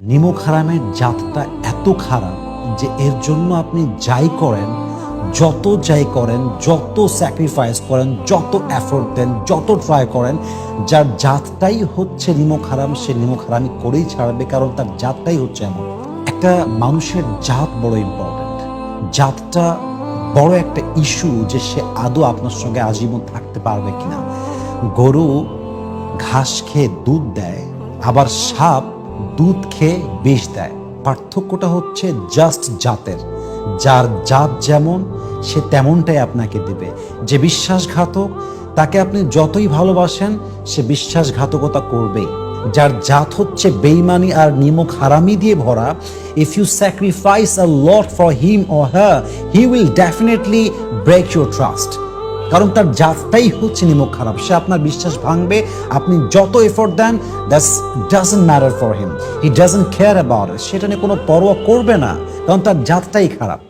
নিমক হারামের জাতটা এত খারাপ যে এর জন্য আপনি যাই করেন, যত স্যাক্রিফাইস করেন, যত এফোর্ট দেন, যত ট্রাই করেন, যার জাতটাই হচ্ছে নিমক হারাম, সে নিমক হারামি করেই ছাড়বে, কারণ তার জাতটাই হচ্ছে এমন। একটা মানুষের জাত বড় ইম্পর্টেন্ট। জাতটা বড় একটা ইস্যু যে সে আদৌ আপনার সঙ্গে আজীবন থাকতে পারবে কিনা। গরু ঘাস খেয়ে দুধ দেয়, আবার সাপ দুধ খেয়ে বিষ দেয়। পার্থক্যটা হচ্ছে জাস্ট জাতের। যার জাত যেমন সে তেমনটাই আপনাকে দেবে। যে বিশ্বাসঘাতক তাকে আপনি যতই ভালোবাসেন সে বিশ্বাসঘাতকতা করবেই। যার জাত হচ্ছে বেইমানি আর নিমক হারামি দিয়ে ভরা, if you sacrifice a lot for him or her, he will definitely break your trust. কারণ তার জাতটাই হচ্ছে নিমক খারাপ। সে আপনার বিশ্বাস ভাঙবে, আপনি যত এফোর্ট দেন, that's doesn't matter for him, he doesn't care about it. সেটা নিয়ে কোনো পরোয়া করবে না, কারণ তার জাতটাই খারাপ।